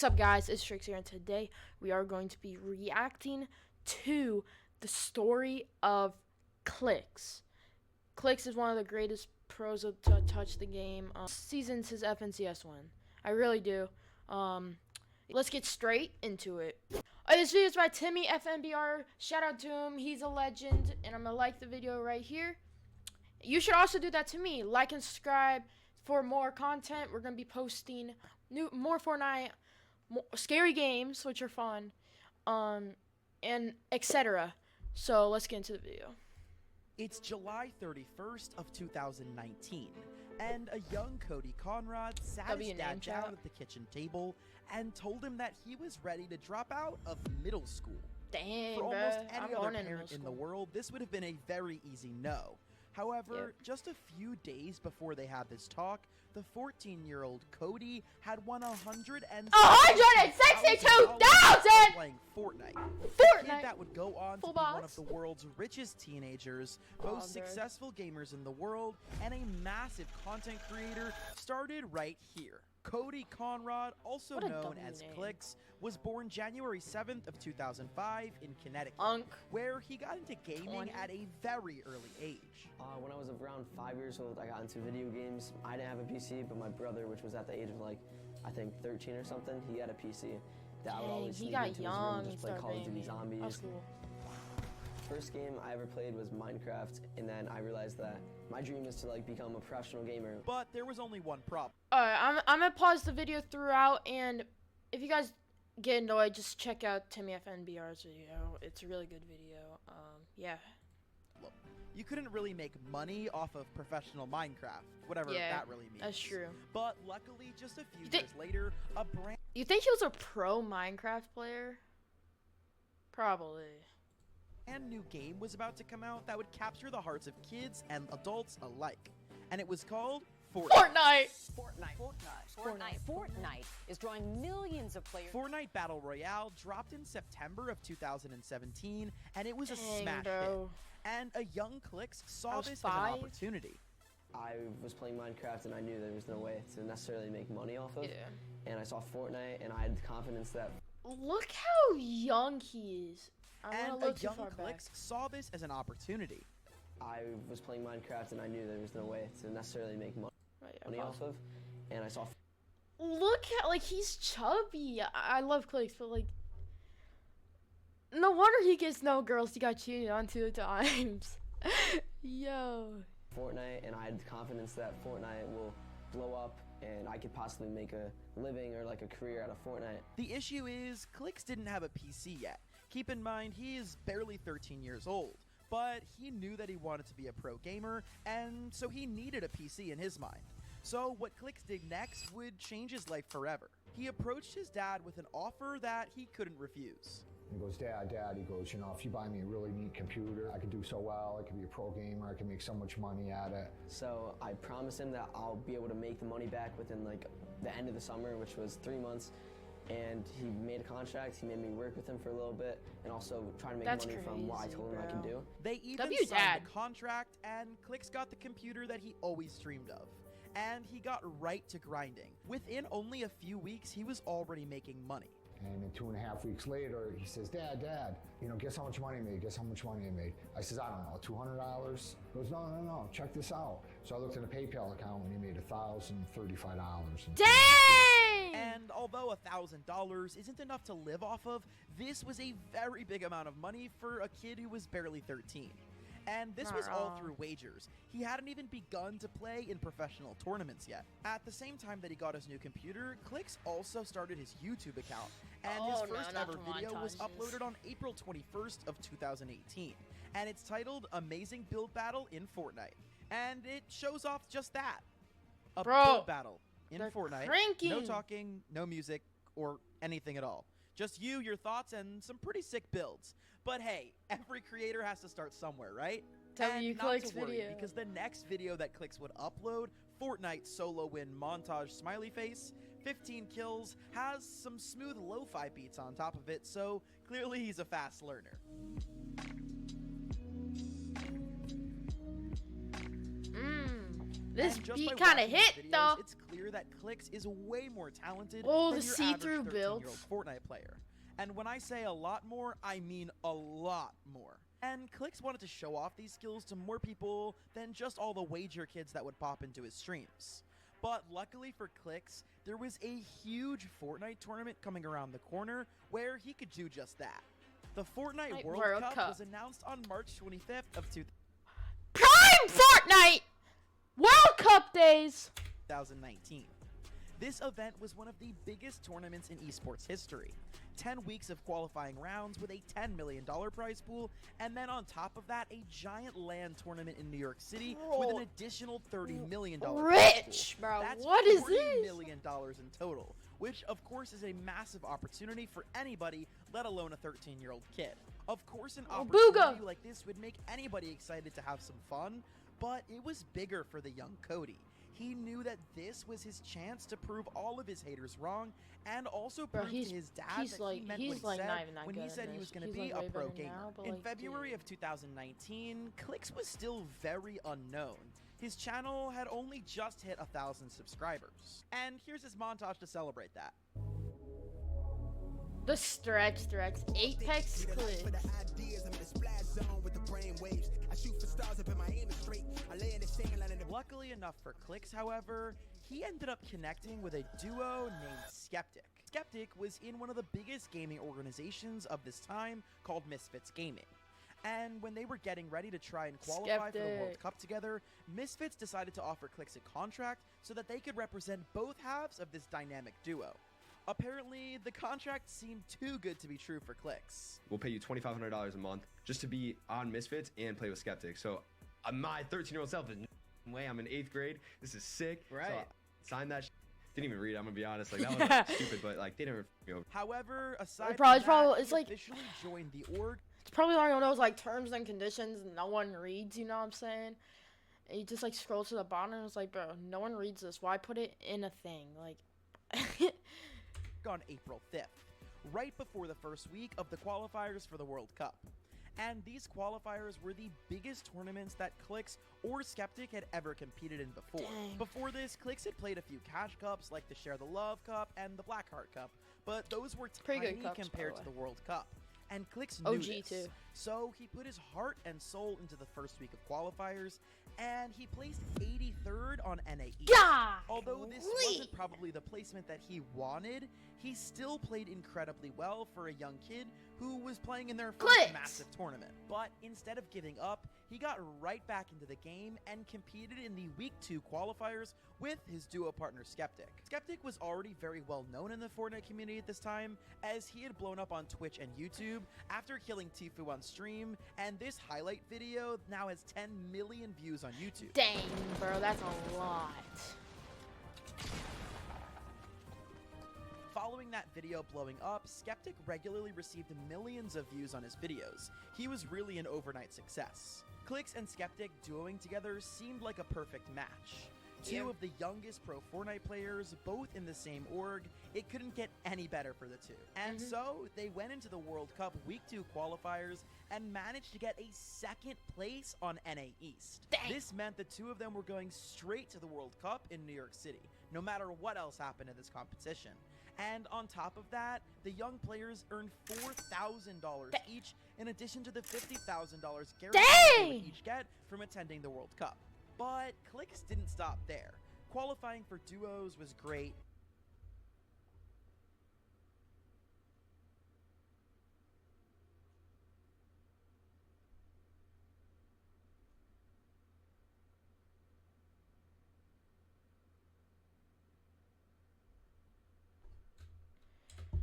What's up, guys? It's Trix here, and today we are going to be reacting to the story of Clix. Clix is one of the greatest pros to touch the game since his FNCS win. I really do. Let's get straight into it. This video is by Timmy FNBR. Shout out to him. He's a legend, and I'm gonna like the video right here. You should also do that to me. Like and subscribe for more content. We're gonna be posting more Fortnite. Scary games, which are fun, and etc. So let's get into the video. It's July 31st of 2019, and a young Cody Conrad sat his dad down at the kitchen table and told him that he was ready to drop out of middle school. Dang, For almost any other in parent in the world, this would have been a very easy no. However, just a few days before they had this talk, the 14-year-old Cody had won $162,000 playing Fortnite. The kid that would go on to be one of the world's richest teenagers, most successful gamers in the world, and a massive content creator started right here. Cody Conrad, also known as Clix, was born January 7th of 2005 in Connecticut, where he got into gaming at a very early age. When I was around 5 years old, I got into video games. I didn't have a PC, but my brother, which was at the age of I think 13 or something, he had a PC. That I would always sneak into his room, just play Call of Duty Zombies. That's cool. First game I ever played was Minecraft, and then I realized that my dream is to become a professional gamer. But there was only one problem. Alright, I'm gonna pause the video throughout, and if you guys get annoyed, just check out Timmy FNBR's video. It's a really good video. Yeah. Look, you couldn't really make money off of professional Minecraft, whatever that really means. That's true. But luckily, just a few years later, You think he was a pro Minecraft player? Probably. And new game was about to come out that would capture the hearts of kids and adults alike, and it was called Fortnite is drawing millions of players. Fortnite Battle Royale dropped in September of 2017, and it was a smash hit. And a young Clix saw this as an opportunity. I was playing Minecraft, and I knew there was no way to necessarily make money off of. And I saw Fortnite, and I had confidence that. Look how young he is. And a young Clix saw this as an opportunity. I was playing Minecraft, and I knew there was no way to necessarily make money off of. And I saw. Look at he's chubby. I love Clix, but no wonder he gets no girls. He got cheated on 2 times. Yo. Fortnite, and I had confidence that Fortnite will blow up, and I could possibly make a living or a career out of Fortnite. The issue is, Clix didn't have a PC yet. Keep in mind, he is barely 13 years old, but he knew that he wanted to be a pro gamer, and so he needed a PC in his mind. So what Clix did next would change his life forever. He approached his dad with an offer that he couldn't refuse. He goes, Dad, he goes, if you buy me a really neat computer, I could do so well, I could be a pro gamer, I could make so much money at it. So I promised him that I'll be able to make the money back within the end of the summer, which was 3 months. And he made a contract, he made me work with him for a little bit, and also try to make money from what I told him I could do. They even signed the contract, and Clix got the computer that he always dreamed of. And he got right to grinding. Within only a few weeks, he was already making money. And then 2.5 weeks later, he says, Dad, guess how much money I made? Guess how much money I made? I says, I don't know, $200? He goes, no, check this out. So I looked at a PayPal account and he made $1,035. Dang! And although $1,000 isn't enough to live off of, this was a very big amount of money for a kid who was barely 13. And this was all through wagers. He hadn't even begun to play in professional tournaments yet. At the same time that he got his new computer, Clix also started his YouTube account, and his first ever video was uploaded on April 21st of 2018, and it's titled Amazing Build Battle in Fortnite. And it shows off just that. A build battle in Fortnite. No talking, no music, or anything at all. Just you, your thoughts, and some pretty sick builds. But hey, every creator has to start somewhere, right? And not to worry, because the next video that Clix would upload, Fortnite solo win montage smiley face, 15 kills, has some smooth lo-fi beats on top of it, so clearly he's a fast learner. This beat kind of hit, though. It's clear that Clix is way more talented Oh, than the your see-through average build. 13-year-old Fortnite player. And when I say a lot more, I mean a lot more. And Clix wanted to show off these skills to more people than just all the wager kids that would pop into his streams. But luckily for Clix, there was a huge Fortnite tournament coming around the corner where he could do just that. The Fortnite World Cup was announced on March 25th of Prime Fortnite World Cup days 2019. This event was one of the biggest tournaments in esports history. 10 weeks of qualifying rounds with a $10 million prize pool, and then on top of that, a giant LAN tournament in New York City with an additional $30 million rich, bro. That's what is $40 this? million in total, which of course is a massive opportunity for anybody, let alone a 13-year-old kid. Of course, an opportunity like this would make anybody excited to have some fun, but it was bigger for the young Cody. He knew that this was his chance to prove all of his haters wrong, and also prove to his dad that he meant what he said when he said he was going to be a pro gamer. In February of 2019, Clix was still very unknown. His channel had only just hit 1,000 subscribers. And here's his montage to celebrate that. The Stretch, Apex Clix. Luckily enough for Clix, however, he ended up connecting with a duo named Skeptic. Skeptic was in one of the biggest gaming organizations of this time called Misfits Gaming. And when they were getting ready to try and qualify for the World Cup together, Misfits decided to offer Clix a contract so that they could represent both halves of this dynamic duo. Apparently, the contract seemed too good to be true for Clix. We'll pay you $2,500 a month just to be on Misfits and play with Skeptic. So my 13-year-old self is no way. I'm in 8th grade. This is sick. Right. So I signed that. Didn't even read it. I'm gonna be honest. Like that was like, stupid, but like they never me over. However, aside from probably, that, he officially joined the org. It's probably one of those like terms and conditions no one reads. You know what I'm saying? And you just like scroll to the bottom and it's like, bro, no one reads this. Why put it in a thing? Like. On April 5th, right before the first week of the qualifiers for the World Cup. And these qualifiers were the biggest tournaments that Clix or Skeptic had ever competed in before. Dang. Before this, Clix had played a few cash cups like the Share the Love Cup and the Blackheart Cup, but those were tiny compared to the World Cup. And Clix knew this. Too. So he put his heart and soul into the first week of qualifiers, and he placed 83rd on NA East. Although this wasn't probably the placement that he wanted, he still played incredibly well for a young kid who was playing in their first massive tournament. But instead of giving up, he got right back into the game and competed in the Week 2 qualifiers with his duo partner Skeptic. Skeptic was already very well known in the Fortnite community at this time, as he had blown up on Twitch and YouTube after killing Tfue on stream, and this highlight video now has 10 million views on YouTube. Dang, bro, that's a lot. Following that video blowing up, Skeptic regularly received millions of views on his videos. He was really an overnight success. Clix and Skeptic duoing together seemed like a perfect match. Two of the youngest pro Fortnite players, both in the same org. It couldn't get any better for the two. And so, they went into the World Cup Week 2 qualifiers and managed to get a 2nd place on NA East. Dang. This meant the two of them were going straight to the World Cup in New York City, no matter what else happened in this competition. And on top of that, the young players earned $4,000 each, in addition to the $50,000 guaranteed they would each get from attending the World Cup. But Clix didn't stop there. Qualifying for duos was great.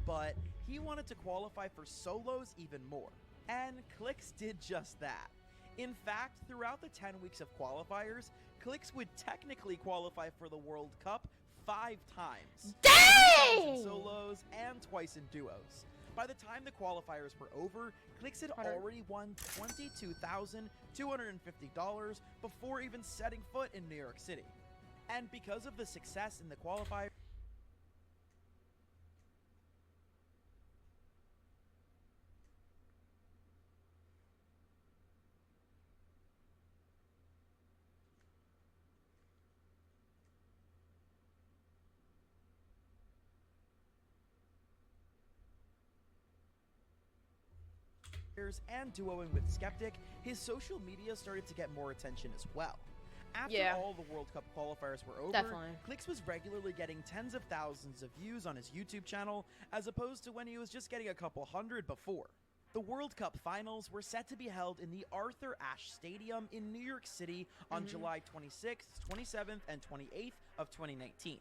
But he wanted to qualify for solos even more. And Clix did just that. In fact, throughout the 10 weeks of qualifiers, Clix would technically qualify for the World Cup 5 times. Dang! In solos and twice in duos. By the time the qualifiers were over, Clix had already won $22,250 before even setting foot in New York City. And because of the success in the qualifiers, and duoing with Skeptic, his social media started to get more attention as well. After all the World Cup qualifiers were over, Clix was regularly getting tens of thousands of views on his YouTube channel, as opposed to when he was just getting a couple hundred before. The World Cup finals were set to be held in the Arthur Ashe Stadium in New York City on July 26th, 27th, and 28th of 2019.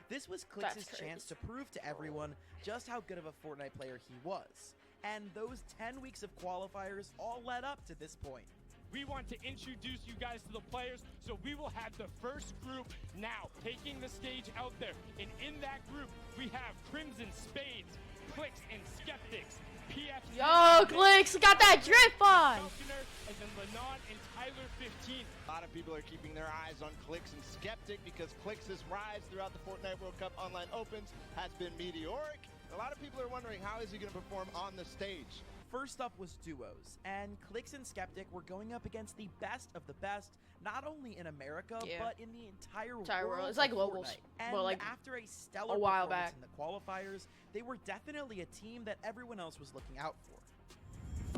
This was Clix's chance to prove to everyone just how good of a Fortnite player he was. And those 10 weeks of qualifiers all led up to this point. We want to introduce you guys to the players, so we will have the first group now taking the stage out there. And in that group, we have Crimson Spades, Clix and Skeptics, PFC. Yo, Clix, got that drip on! And then Lenon and Tyler 15. A lot of people are keeping their eyes on Clix and Skeptic because Clix's rise throughout the Fortnite World Cup Online Opens has been meteoric. A lot of people are wondering, how is he going to perform on the stage? First up was duos, and Clix and Skeptic were going up against the best of the best, not only in America, but in the entire world. It's like globals. And well, like after a stellar a while performance back in the qualifiers, they were definitely a team that everyone else was looking out for.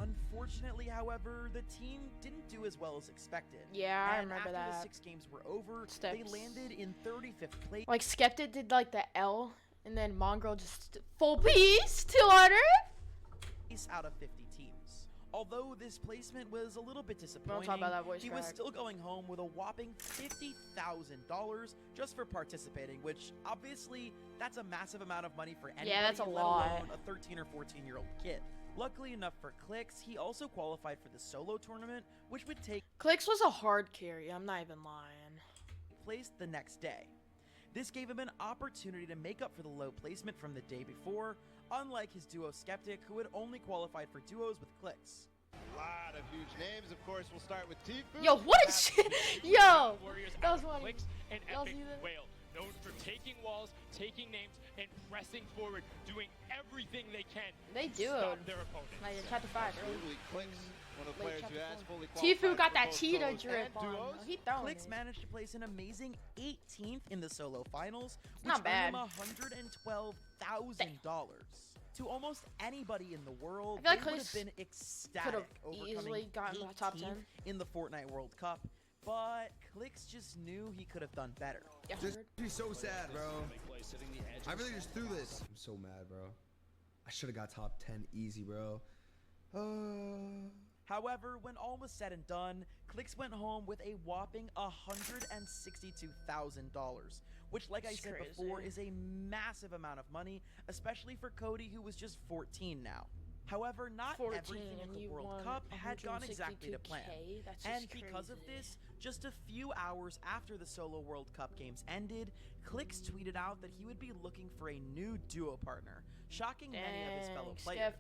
Unfortunately, however, the team didn't do as well as expected. Yeah, I and remember after that. the 6 games were over, they landed in 35th place. Like Skeptic did like the L, and then Mongrel just full piece 200. Out of 50 teams. Although this placement was a little bit disappointing, he was still going home with a whopping $50,000 just for participating, which obviously that's a massive amount of money for anybody, that's a let lot. alone a 13 or 14-year-old kid. Luckily enough for Clix, he also qualified for the solo tournament, which would take Clix was a hard carry, I'm not even lying. Place the next day. This gave him an opportunity to make up for the low placement from the day before, unlike his duo Skeptic, who had only qualified for duos with Clix. A lot of huge names. Of course, we'll start with Tifu. Yo, what a shit! Yo, that was funny. Clix and Epic Whale, known for taking walls, taking names, and pressing forward, doing everything they can to stop their opponents. Like chapter 5, Absolutely, Clix, one of the players who has fully Tifu qualified got for that both cheetah solos drip and on. duos. He throwing Clix it. managed to place an amazing 18th in the solo finals, which Not bad. earned him $112,000. To almost anybody in the world, I feel like they would have Clix been ecstatic easily gotten to the top 10 in the Fortnite World Cup, but Clix just knew he could have done better. Yeah. Just be so sad, bro. I really just threw this. I'm so mad, bro. I should have got top 10 easy, bro. However, when all was said and done, Clix went home with a whopping $162,000, which, like I said before, is a massive amount of money, especially for Cody, who was just 14 now. However, not everything in the World Cup had gone exactly to plan. And because of this, just a few hours after the solo World Cup games ended, Clix tweeted out that he would be looking for a new duo partner, shocking many of his fellow players.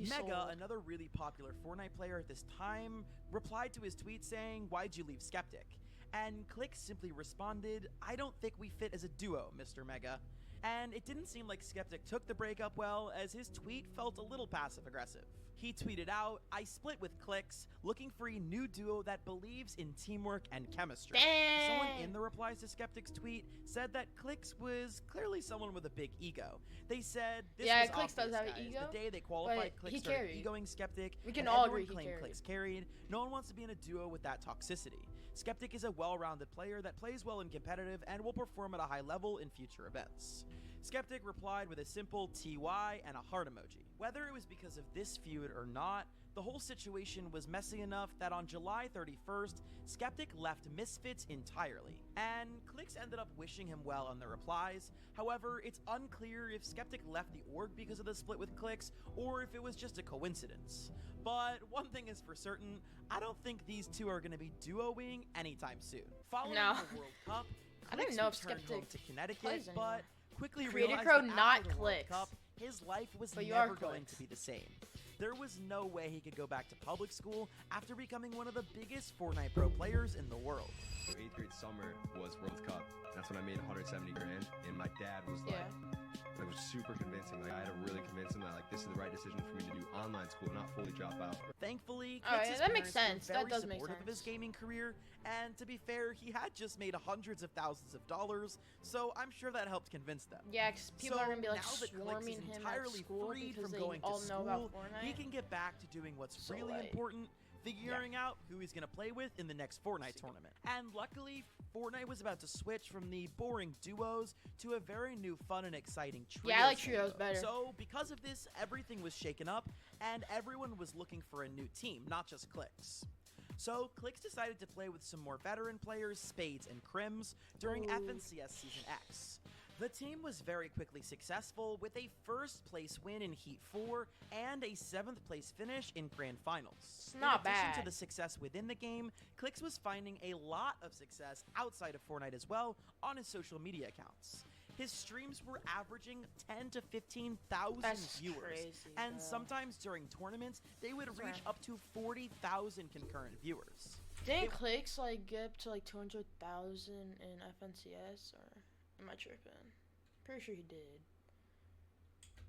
Mega, another really popular Fortnite player at this time, replied to his tweet saying, "Why'd you leave Skeptic?" And Clix simply responded, "I don't think we fit as a duo, Mr. Mega." And it didn't seem like Skeptic took the breakup well, as his tweet felt a little passive-aggressive. He tweeted out, "I split with Clix, looking for a new duo that believes in teamwork and chemistry." Someone in the replies to Skeptic's tweet said that Clix was clearly someone with a big ego. They said, "This was Clix does have guys. an ego. The day they qualified, Clix started carried. egoing Skeptic, We can and all everyone agree he claimed Clix carried. No one wants to be in a duo with that toxicity. Skeptic is a well-rounded player that plays well in competitive and will perform at a high level in future events." Skeptic replied with a simple TY and a heart emoji. Whether it was because of this feud or not, the whole situation was messy enough that on July 31st, Skeptic left Misfits entirely, and Clix ended up wishing him well on the replies. However, it's unclear if Skeptic left the org because of the split with Clix, or if it was just a coincidence. But one thing is for certain, I don't think these two are going to be duoing anytime soon. Following the World Cup, I don't Clix know if returned home Skeptic to Connecticut, plays anymore. but quickly Creator realized Crow, that not after the World Clix. Cup, his life was But you are never going Clix. to be the same. There was no way he could go back to public school after becoming one of the biggest Fortnite Pro players in the world. So 8th grade summer was World Cup, That's when I made 170 grand, and my dad was like, it was super convincing. Like, I had to really convince him that like this is the right decision for me to do online school, not fully drop out. Thankfully, that makes sense. Were very That does make supportive sense. of his gaming career, and to be fair, he had just made hundreds of thousands of dollars, so I'm sure that helped convince them. Yeah, because people are gonna be like now that Clix swarming is him at entirely school freed because from they going all to know about school, Fortnite. he can get back to doing what's So, really like, important. Figuring out who he's going to play with in the next Fortnite tournament. And luckily, Fortnite was about to switch from the boring duos to a very new, fun, and exciting trios. Yeah, I like trios better. So, because of this, everything was shaken up, and everyone was looking for a new team, not just Clix. So, Clix decided to play with some more veteran players, Spades and Crims, during FNCS Season X. The team was very quickly successful with a first place win in Heat 4 and a 7th place finish in Grand Finals. It's not in addition bad. to the success within the game, Clix was finding a lot of success outside of Fortnite as well on his social media accounts. His streams were averaging 10 to 15,000 viewers, crazy, and bro. sometimes during tournaments, they would reach up to 40,000 concurrent viewers. Didn't Clix like get up to like 200,000 in FNCS, or am I tripping? Pretty sure he did.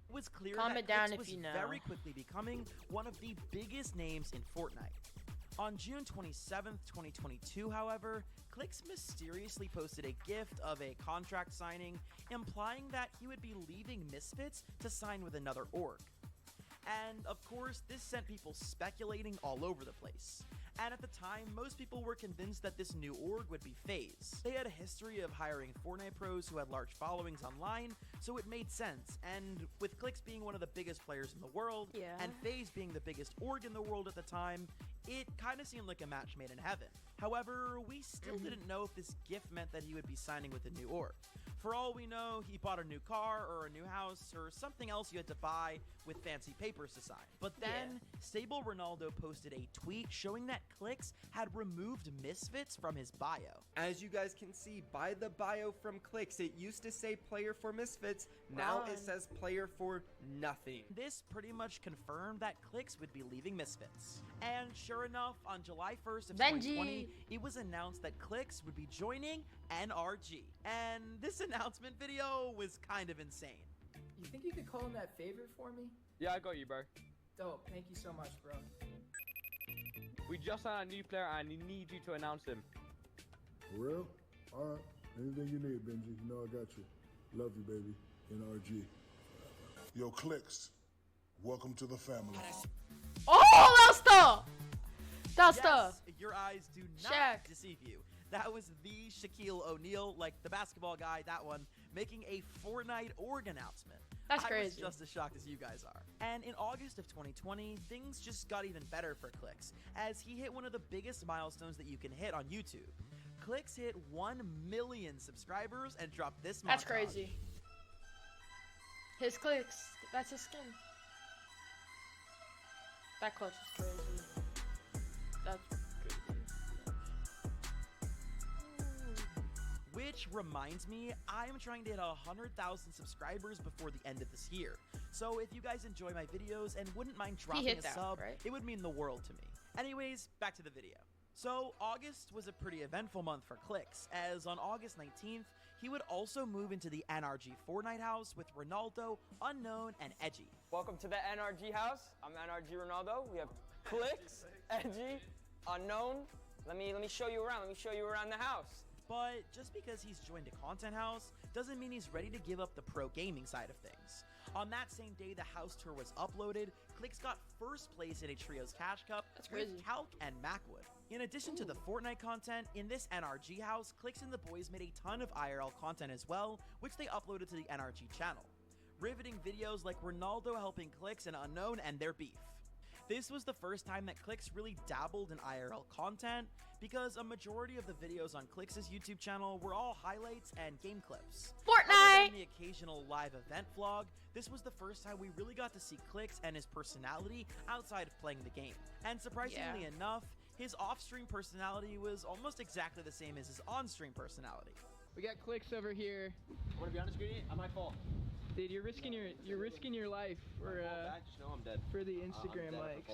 It was clear Comment that down Clix if was you know. very quickly becoming one of the biggest names in Fortnite. On June 27th, 2022, however, Clix mysteriously posted a gift of a contract signing, implying that he would be leaving Misfits to sign with another org. And of course, this sent people speculating all over the place. And at the time, most people were convinced that this new org would be FaZe. They had a history of hiring Fortnite pros who had large followings online, so it made sense. And with Clix being one of the biggest players in the world, and FaZe being the biggest org in the world at the time, it kind of seemed like a match made in heaven. However, we still didn't know if this gift meant that he would be signing with a new org. For all we know, he bought a new car or a new house or something else you had to buy with fancy papers to sign. But then, Stable Ronaldo posted a tweet showing that Clix had removed Misfits from his bio. As you guys can see by the bio from Clix, it used to say player for Misfits, now it says player for nothing. This pretty much confirmed that Clix would be leaving Misfits. And sure enough, on July 1st of 2020, it was announced that Clix would be joining NRG. And this announcement video was kind of insane. You think you could call him that favor for me? Yeah, I got you, bro. Dope, thank you so much, bro. We just signed a new player and I need you to announce him. For real? Alright. Anything you need, Benji. You know I got you. Love you, baby. NRG. Yo, Clix. Welcome to the family. Oh, that's tough! That's tough. Your eyes do not Shaq. deceive you. That was the Shaquille O'Neal, like the basketball guy, that one, making a Fortnite org announcement. That's I was crazy. just as shocked as you guys are. And in August of 2020, things just got even better for Clix, as he hit one of the biggest milestones that you can hit on YouTube. Clix hit 1 million subscribers and dropped this montage. That's crazy. His Clix. That's his skin. That clutch is crazy. That's crazy. Which reminds me, I am trying to hit 100,000 subscribers before the end of this year. So if you guys enjoy my videos and wouldn't mind dropping a sub, it would mean the world to me. Anyways, back to the video. So August was a pretty eventful month for Clix, as on August 19th, he would also move into the NRG Fortnite house with Ronaldo, Unknown, and Edgy. Welcome to the NRG house. I'm NRG Ronaldo. We have Clix, Edgy, Unknown. Let me show you around. Let me show you around the house. But just because he's joined a content house doesn't mean he's ready to give up the pro gaming side of things. On that same day the house tour was uploaded, Clix got first place in a Trios Cash Cup with Calc and Macwood. In addition to the Fortnite content, in this NRG house, Clix and the boys made a ton of IRL content as well, which they uploaded to the NRG channel. Riveting videos like Ronaldo helping Clix and Unknown and their beef. This was the first time that Clix really dabbled in IRL content, because a majority of the videos on Clix's YouTube channel were all highlights and game clips. Fortnite! Other than the occasional live event vlog, this was the first time we really got to see Clix and his personality outside of playing the game. And surprisingly enough, his off-stream personality was almost exactly the same as his on-stream personality. We got Clix over here. I want to be honest with you, I might fall. Dude, you're risking your life for Just know I'm dead. for the Instagram likes.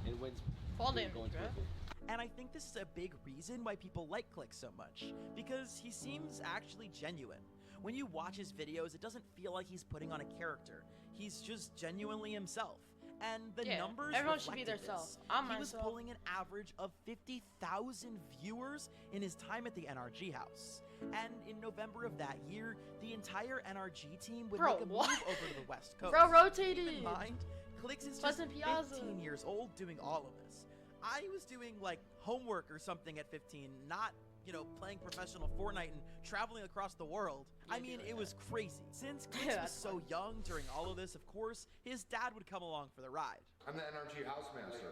and wins Fall going damage, to right? it. And I think this is a big reason why people like Clix so much, because he seems actually genuine. When you watch his videos, it doesn't feel like he's putting on a character. He's just genuinely himself. And the numbers everyone should be reflected their this. self. I'm He was myself. pulling an average of 50,000 viewers in his time at the NRG house. And in November of that year, the entire NRG team would make a move over to the West Coast. Bro rotated. Keep in mind, Clix is just 15 years old doing all of this. I was doing like homework or something at 15, not, you know, playing professional Fortnite and traveling across the world. I mean, it was crazy. Since Clix was so young during all of this, of course, his dad would come along for the ride. I'm the NRG housemaster.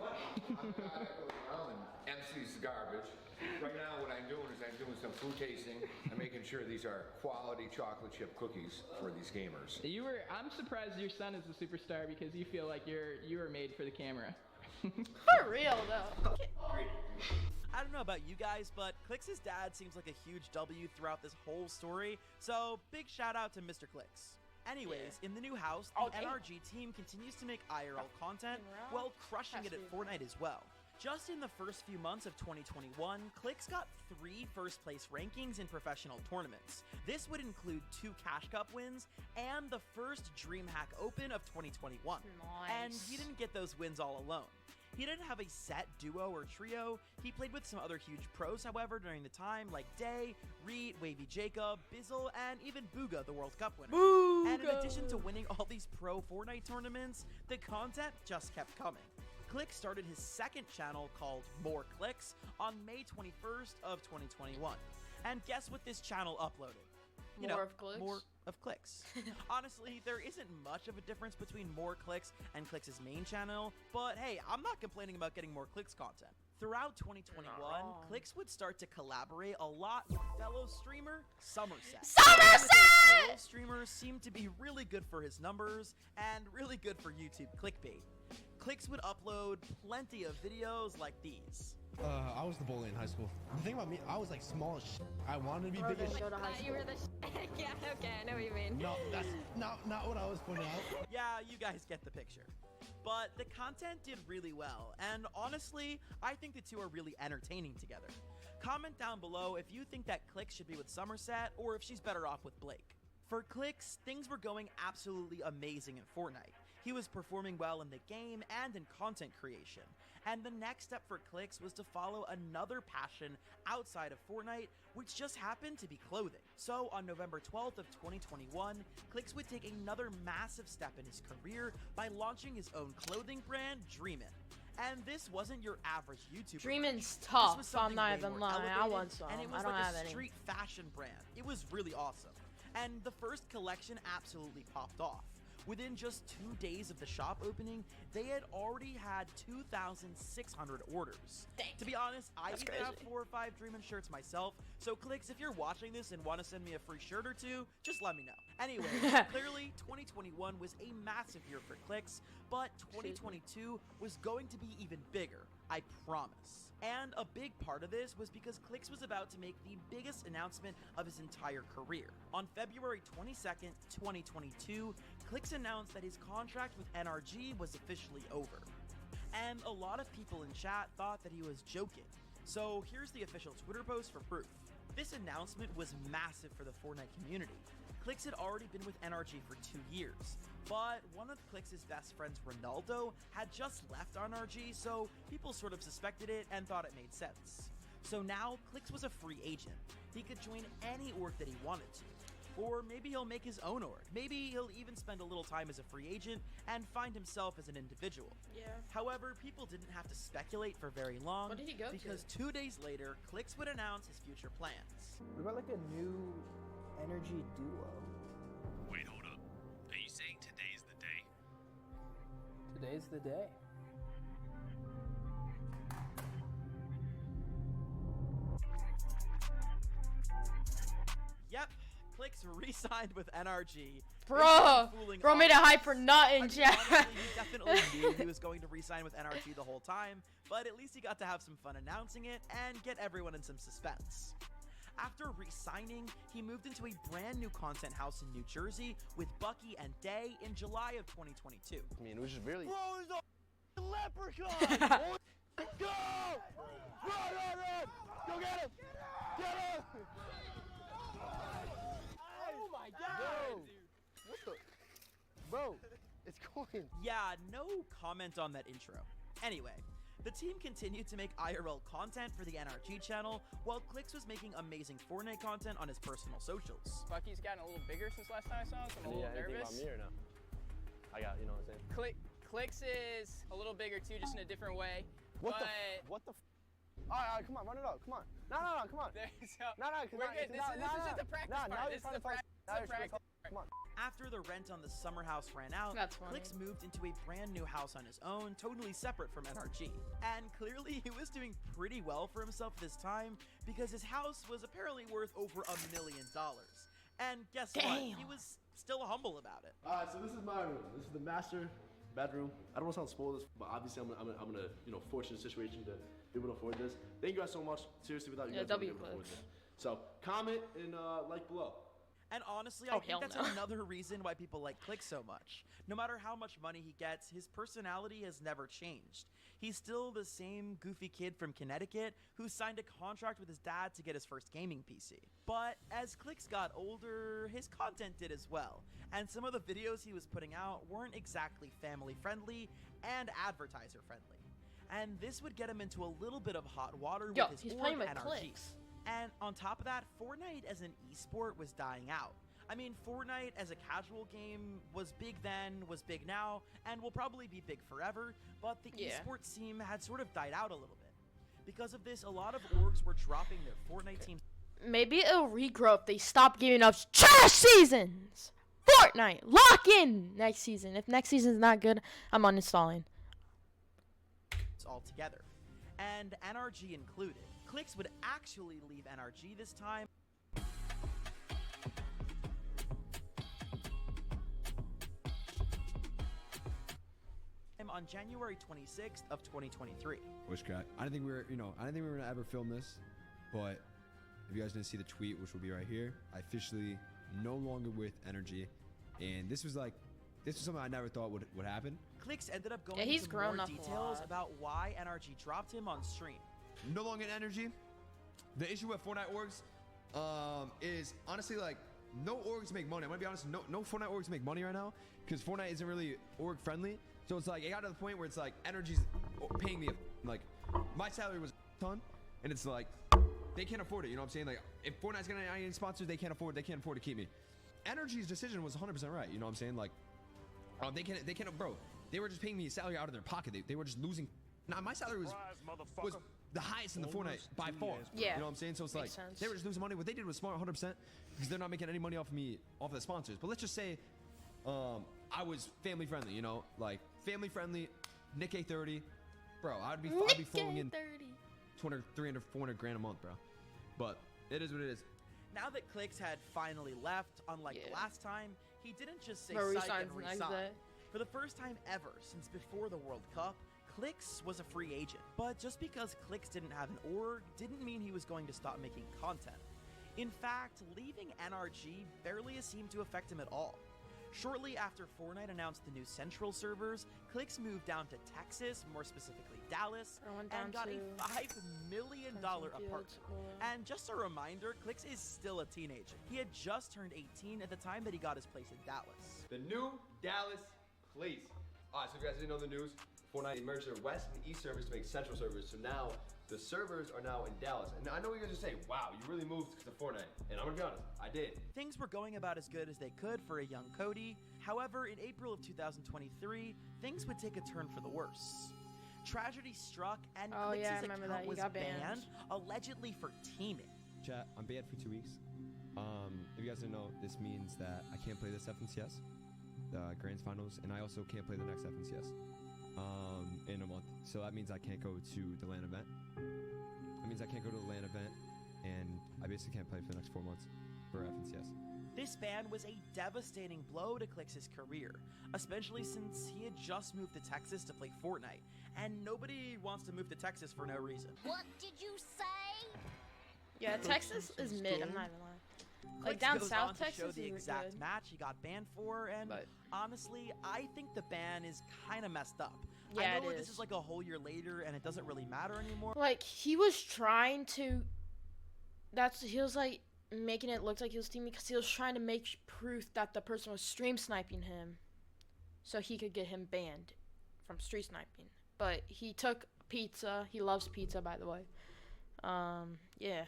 I'm the guy that goes around and empties the garbage. Right now, what I'm doing is I'm doing some food tasting. I'm making sure these are quality chocolate chip cookies for these gamers. I'm surprised your son is a superstar because you feel like you were made for the camera. For real though. I don't know about you guys, but Clix's dad seems like a huge W throughout this whole story, so big shout out to Mr. Clix. Anyways, in the new house, the NRG team continues to make IRL content while crushing it at Fortnite as well. Just in the first few months of 2021, Clix got 3 first-place rankings in professional tournaments. This would include 2 Cash Cup wins and the first DreamHack Open of 2021. And he didn't get those wins all alone. He didn't have a set duo or trio. He played with some other huge pros, however, during the time, like Day, Reed, Wavy Jacob, Bizzle, and even Booga, the World Cup winner. And in addition to winning all these pro Fortnite tournaments, the content just kept coming. Clix started his second channel called More Clix on May 21st of 2021. And guess what this channel uploaded? More of Clix? More of Clix. Honestly, there isn't much of a difference between More Clix and Clix's main channel, but hey, I'm not complaining about getting more Clix content. Throughout 2021, Clix would start to collaborate a lot with fellow streamer Somerset. Girl streamers seemed to be really good for his numbers and really good for YouTube clickbait. Clix would upload plenty of videos like these. I was the bully in high school. The thing about me, I was like small as shit. I wanted to be big as shit. You were the yeah, okay, I know what you mean. No, that's not what I was pointing out. Yeah, you guys get the picture. But the content did really well, and honestly, I think the two are really entertaining together. Comment down below if you think that Clix should be with Somerset, or if she's better off with Blake. For Clix, things were going absolutely amazing in Fortnite. He was performing well in the game and in content creation. And the next step for Clix was to follow another passion outside of Fortnite, which just happened to be clothing. So on November 12th of 2021, Clix would take another massive step in his career by launching his own clothing brand, Dreamin'. And this wasn't your average YouTuber. Dreamin's tough, I'm not even lying. I want some. And it was I don't like have a any. street fashion brand. It was really awesome. And the first collection absolutely popped off. Within just 2 days of the shop opening, they had already had 2,600 orders. Dang. To be honest, I That's even have 4 or 5 Dreamin' shirts myself, so Clix, if you're watching this and want to send me a free shirt or two, just let me know. Anyway, clearly 2021 was a massive year for Clix, but 2022 was going to be even bigger, I promise. And a big part of this was because Clix was about to make the biggest announcement of his entire career. On February 22nd, 2022, Clix announced that his contract with NRG was officially over. And a lot of people in chat thought that he was joking. So here's the official Twitter post for proof. This announcement was massive for the Fortnite community. Clix had already been with NRG for 2 years, but one of Clix's best friends, Ronaldo, had just left NRG, so people sort of suspected it and thought it made sense. So now, Clix was a free agent. He could join any org that he wanted to. Or maybe he'll make his own org. Maybe he'll even spend a little time as a free agent and find himself as an individual. Yeah. However, people didn't have to speculate for very long, What did he go because 2 days later, Clix would announce his future plans. What about like a new energy duo? Wait, hold up. Are you saying today's the day? Today's the day. Yep, Clix re-signed with NRG. Bro made a hyper nut in chat. Honestly, he definitely knew he was going to re-sign with NRG the whole time, but at least he got to have some fun announcing it and get everyone in some suspense. After re-signing, he moved into a brand new content house in New Jersey with Bucky and Day in July of 2022. I mean, it was just really... Leprechaun! Go! Run! Go get him! Get him! Oh my God! What the? Bro, it's going. Yeah, no comment on that intro. Anyway, the team continued to make IRL content for the NRG channel, while Clix was making amazing Fortnite content on his personal socials. Bucky's gotten a little bigger since last time I saw him, so I'm a little nervous. About me or no? I got, you know what I'm saying? Clix is a little bigger too, just in a different way. What the All right, come on, run it up, come on. No, come on. We're Good. This is just the practice part. This is the practice. Come on. After the rent on the summer house ran out, Clix moved into a brand new house on his own, totally separate from NRG. And clearly he was doing pretty well for himself this time, because his house was apparently worth over $1 million. And guess what? He was still humble about it. Alright, so this is my room. This is the master bedroom. I don't want to sound spoiled, but obviously I'm in a fortunate situation to be able to afford this. Thank you guys so much. Seriously, without you guys, I wouldn't be able to afford this. So comment and like below. And honestly, I think that's another reason why people like Clix so much. No matter how much money he gets, his personality has never changed. He's still the same goofy kid from Connecticut who signed a contract with his dad to get his first gaming PC. But as Clix got older, his content did as well. And some of the videos he was putting out weren't exactly family friendly and advertiser friendly. And this would get him into a little bit of hot water with his org NRG. And on top of that, Fortnite as an esport was dying out. I mean, Fortnite as a casual game was big then, was big now, and will probably be big forever, but the esports scene had sort of died out a little bit. Because of this, a lot of orgs were dropping their Fortnite teams. Maybe it'll regrow if they stop giving us trash seasons! Fortnite, lock in next season. If next season's not good, I'm uninstalling. Altogether, and NRG included. Clix would actually leave NRG this time. On January 26th of 2023. Wish cat. I didn't think we were gonna ever film this, but if you guys didn't see the tweet, which will be right here, I officially no longer with NRG, and this was something I never thought would happen. Clix ended up going into more details about why NRG dropped him on stream. No longer in NRG. The issue with Fortnite orgs is honestly like no orgs make money. I'm gonna be honest, no Fortnite orgs make money right now because Fortnite isn't really org friendly. So it's like it got to the point where it's like NRG's paying me like my salary was a ton, and it's like they can't afford it. You know what I'm saying? Like if Fortnite's gonna any sponsors, they can't afford to keep me. NRG's decision was 100% right. You know what I'm saying? Like they can't, bro. They were just paying me a salary out of their pocket. They were just losing. Now my salary was the highest in the Fortnite by far. Yeah. You know what I'm saying? So it's like they were just losing money. What they did was smart 100% because they're not making any money off of me, off of the sponsors. But let's just say I was family friendly, you know, like family friendly, Nick A30, bro. I'd be flowing in 200, 300, 400 grand a month, bro. But it is what it is. Now that Clix had finally left, unlike last time, he didn't just say psych and resign. For the first time ever since before the World Cup, Clix was a free agent. But just because Clix didn't have an org didn't mean he was going to stop making content. In fact, leaving NRG barely seemed to affect him at all. Shortly after Fortnite announced the new Central servers, Clix moved down to Texas, more specifically Dallas, and got a $5 million apartment. And just a reminder, Clix is still a teenager. He had just turned 18 at the time that he got his place in Dallas. The new Dallas place. Alright, so if you guys didn't know the news, Fortnite merged their West and East servers to make Central servers. So now the servers are now in Dallas. And I know you guys are saying, wow, you really moved to Fortnite. And I'm gonna be honest, I did. Things were going about as good as they could for a young Cody. However, in April of 2023, things would take a turn for the worse. Tragedy struck and Clix's account was banned, allegedly for teaming. Chat, I'm banned for 2 weeks. If you guys didn't know, this means that I can't play this FNCS, the Grand Finals, and I also can't play the next FNCS in a month. So that means I can't go to the LAN event. That means I can't go to the LAN event, and I basically can't play for the next 4 months for FNCS. This ban was a devastating blow to Clix's career, especially since he had just moved to Texas to play Fortnite, and nobody wants to move to Texas for no reason. What did you say? Yeah, Texas is mid, I'm not even lying. Like Clix down goes South on to Texas show the is exact good. match he got banned for, and honestly, I think the ban is kind of messed up. Yeah, I know it this is. is like a whole year later, and it doesn't really matter anymore. Like he was trying to. He was like making it look like he was teaming because he was trying to make proof that the person was stream sniping him, so he could get him banned from stream sniping. But he took pizza. He loves pizza, by the way. Yeah.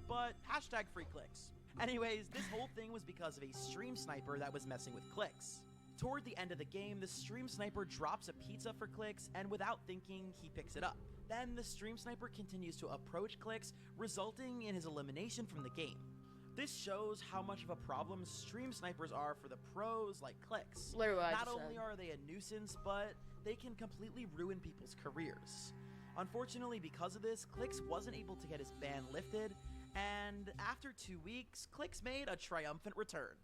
But hashtag free Clix. Anyways, this whole thing was because of a stream sniper that was messing with Clix. Toward the end of the game, the stream sniper drops a pizza for Clix, and without thinking, he picks it up. Then the stream sniper continues to approach Clix, resulting in his elimination from the game. This shows how much of a problem stream snipers are for the pros like Clix. Literally what I Not just only said. are they a nuisance, but they can completely ruin people's careers. Unfortunately, because of this, Clix wasn't able to get his ban lifted, and after 2 weeks, Clix made a triumphant return.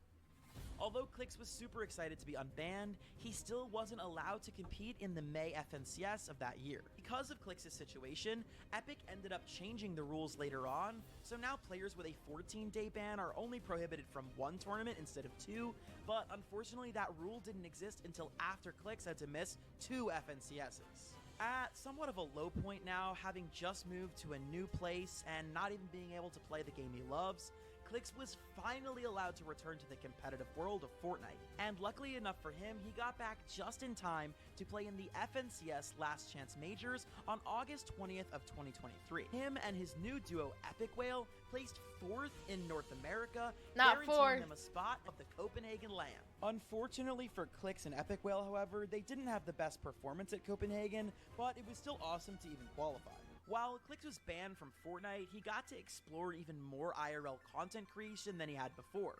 Although Clix was super excited to be unbanned, he still wasn't allowed to compete in the May FNCS of that year. Because of Clix's situation, Epic ended up changing the rules later on, so now players with a 14-day ban are only prohibited from 1 tournament instead of 2, but unfortunately that rule didn't exist until after Clix had to miss 2 FNCSs. At somewhat of a low point now, having just moved to a new place and not even being able to play the game he loves, Clix was finally allowed to return to the competitive world of Fortnite. And luckily enough for him, he got back just in time to play in the FNCS Last Chance Majors on August 20th of 2023. Him and his new duo Epic Whale placed 4th in North America, guaranteeing them a spot of the Copenhagen LAN. Unfortunately for Clix and Epic Whale, however, they didn't have the best performance at Copenhagen, but it was still awesome to even qualify. While Clix was banned from Fortnite, he got to explore even more IRL content creation than he had before.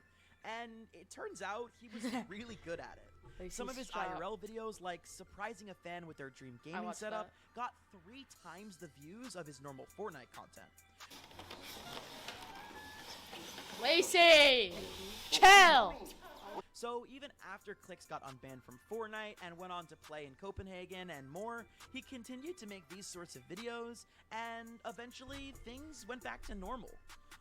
And it turns out he was really good at it. Some of his IRL videos, like surprising a fan with their dream gaming setup, got 3 times the views of his normal Fortnite content. Lacey! Chill! So even after Clix got unbanned from Fortnite and went on to play in Copenhagen and more, he continued to make these sorts of videos, and eventually things went back to normal.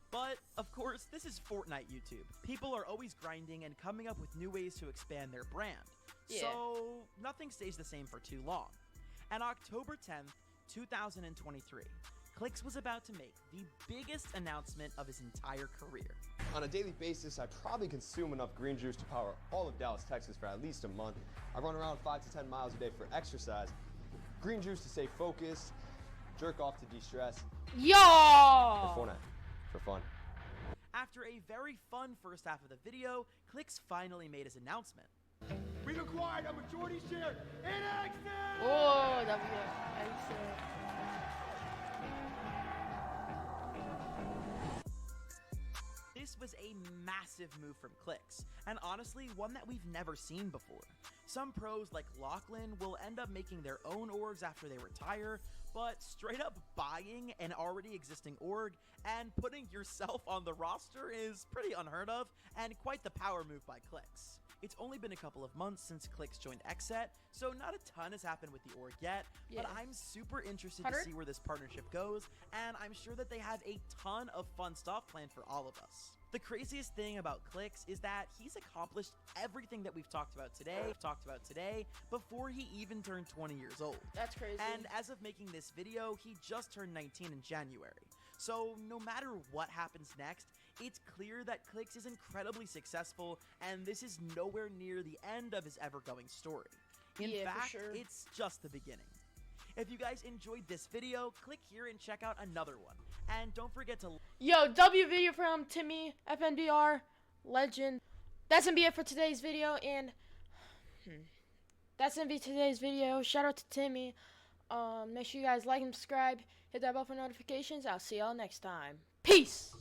But, of course, this is Fortnite YouTube. People are always grinding and coming up with new ways to expand their brand. Yeah. So, nothing stays the same for too long. On October 10th, 2023, Clix was about to make the biggest announcement of his entire career. On a daily basis, I probably consume enough green juice to power all of Dallas, Texas for at least a month. I run around 5 to 10 miles a day for exercise, green juice to stay focused, jerk off to de-stress. Yo! For Fortnite, for fun. After a very fun first half of the video, Clix finally made his announcement. We've acquired a majority share in Exit! Oh, that'd be good. This was a massive move from Clix, and honestly, one that we've never seen before. Some pros like Lachlan will end up making their own orgs after they retire, but straight up buying an already existing org and putting yourself on the roster is pretty unheard of, and quite the power move by Clix. It's only been a couple of months since Clix joined Xset, so not a ton has happened with the org yet, but I'm super interested to see where this partnership goes, and I'm sure that they have a ton of fun stuff planned for all of us. The craziest thing about Clix is that he's accomplished everything that we've talked about today before he even turned 20 years old. That's crazy. And as of making this video, he just turned 19 in January. So no matter what happens next, it's clear that Clix is incredibly successful, and this is nowhere near the end of his ever-going story. In fact, it's just the beginning. If you guys enjoyed this video, click here and check out another one. And don't forget to... Yo, W video from Timmy, FNBR, legend. That's gonna be it for today's video, and... That's gonna be today's video. Shout out to Timmy. Make sure you guys like and subscribe. Hit that bell for notifications. I'll see y'all next time. Peace!